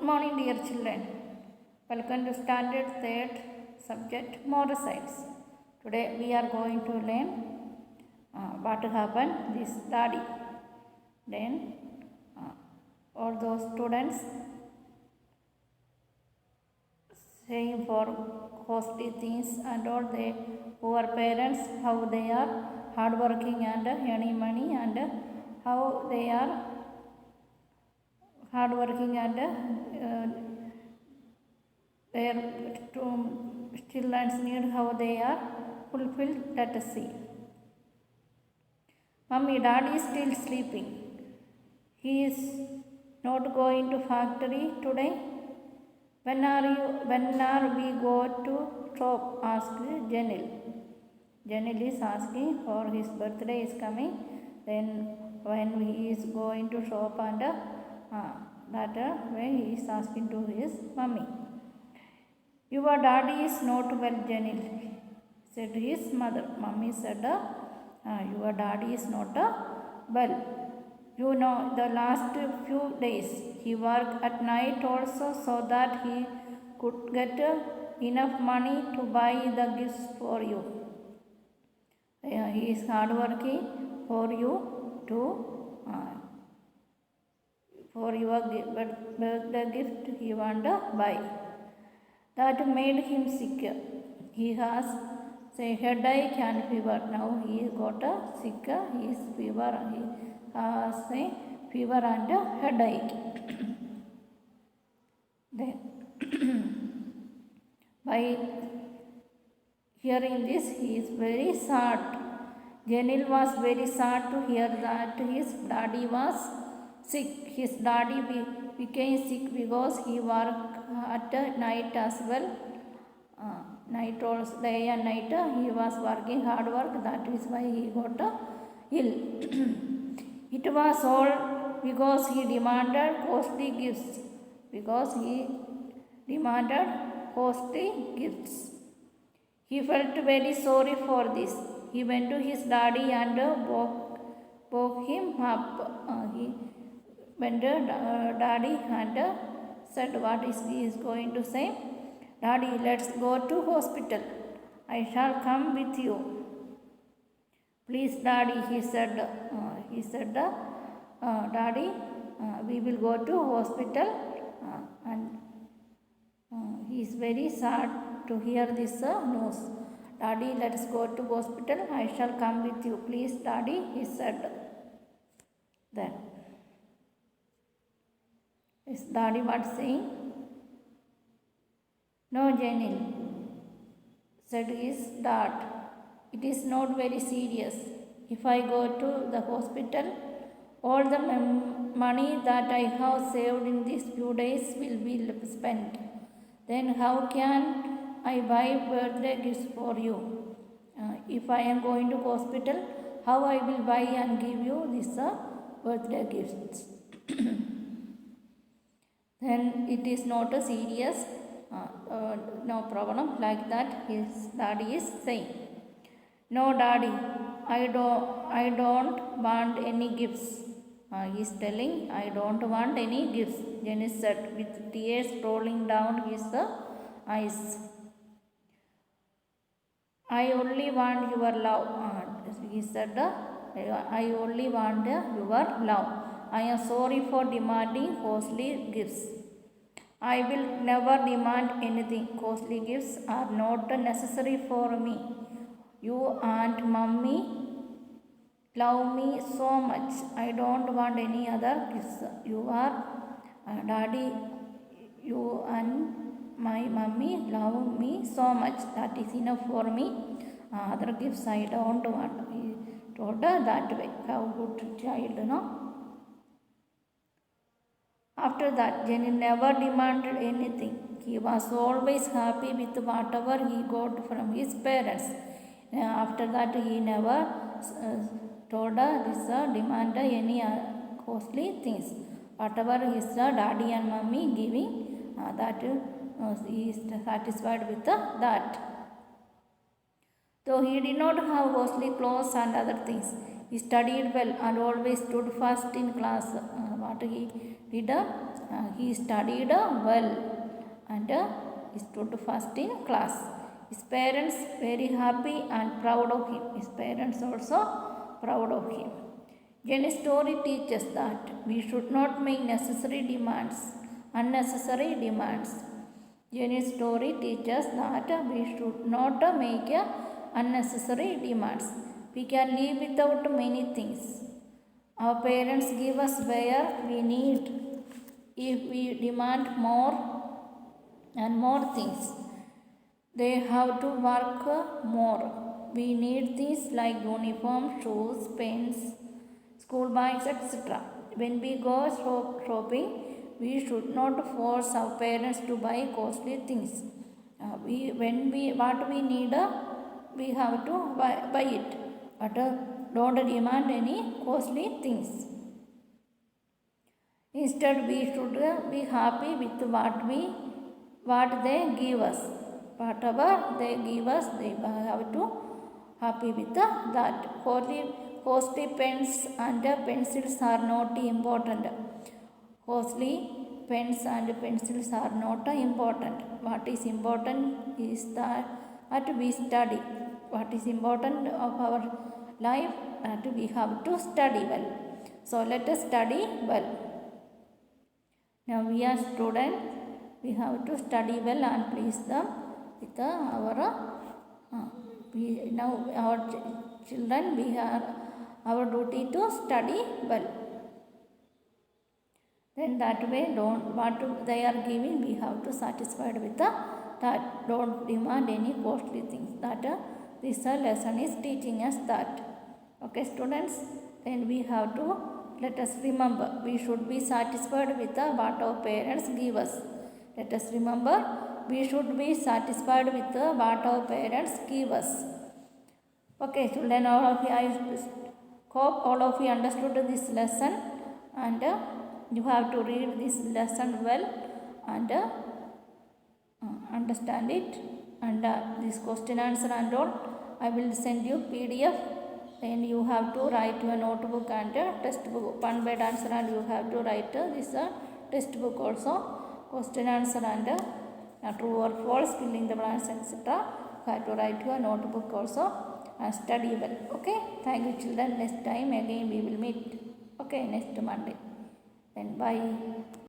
morning, dear children. Welcome to Standard 3rd subject Moral Science. Today we are going to learn what happened this study. Then all those students saying for costly things and all the poor parents, how they are hardworking and earning money and how they are hardworking and their children's need, how they are fulfilled. Let us see. Mummy, Dad is still sleeping. He is not going to factory today. When are we go to shop? Asked Janil. Janil is asking for his birthday is coming. Then when he is going to shop and that way he is asking to his mummy. Your daddy is not well, Janil, said his mother. Mummy said, your daddy is not well. You know, the last few days he worked at night also so that he could get enough money to buy the gifts for you. He is hardworking for you to for your birthday gift he want to buy. That made him sick. He has headache and fever. Now he got sick. He is fever. He has fever and headache. Then by hearing this, he is very sad. Janil was very sad to hear that his daddy was sick. His daddy became sick because he worked at night as well. Night also, day and night he was working hard work. That is why he got ill. It was all because he demanded costly gifts. Because he demanded costly gifts. He felt very sorry for this. He went to his daddy and woke him up. He went to daddy and said what is he is going to say. Daddy, let's go to hospital. I shall come with you. Please, Daddy, he said. Daddy, we will go to hospital. And he is very sad to hear this news. Daddy, let's go to hospital. I shall come with you. Please, Daddy, he said. Then, is Daddy what saying? No, Janil, said his dad. It is not very serious. If I go to the hospital, all the money that I have saved in these few days will be spent. Then how can I buy birthday gifts for you? If I am going to hospital, how I will buy and give you this birthday gifts? Then it is not a serious, no problem like that. His daddy is saying. No, Daddy, I don't want any gifts. He is telling, I don't want any gifts. Jenny said with tears rolling down his eyes. I only want your love. He said, I only want your love. I am sorry for demanding costly gifts. I will never demand anything. Costly gifts are not necessary for me. You and Mummy love me so much. I don't want any other gifts. You are Daddy. You and my Mummy love me so much. That is enough for me. Other gifts I don't want. He told her that way. How good child, no? After that, Jenny never demanded anything. He was always happy with whatever he got from his parents. After that, he never told this demand any costly things. Whatever his daddy and mummy giving, that he is satisfied with that. Though he did not have costly clothes and other things, he studied well and always stood first in class. What he did he studied well and he stood first in class. His parents very happy and proud of him. His parents also proud of him. Jenny's story teaches that we should not make unnecessary demands. Jenny's story teaches that we should not make unnecessary demands. We can live without many things. Our parents give us where we need. If we demand more and more things, they have to work more. We need things like uniform, shoes, pens, school bags, etc. When we go shopping, we should not force our parents to buy costly things. What we need, we have to buy it, but don't demand any costly things. Instead, we should be happy with what they give us. Whatever they give us, they have to happy with that. Costly pens and pencils are not important. Costly pens and pencils are not important. What is important is that we study. What is important of our life, that we have to study well. So let us study well. Now we are students. We have to study well and please them with our children. We have our duty to study well. Then that way, what they are giving, we have to satisfied with that. Don't demand any costly things. That this lesson is teaching us that. Okay, students. Then we have to let us remember we should be satisfied with what our parents give us. Let us remember we should be satisfied with what our parents give us. Okay, children, all of you, I hope all of you understood this lesson, and you have to read this lesson well and understand it. And this question answer and all, I will send you PDF. Then you have to write your notebook and textbook, one word answer, and you have to write this textbook also, question answer and true or false, filling the blanks, etc. You have to write your notebook also and study well. Okay, thank you children. Next time again we will meet. Okay, next Monday. Then bye.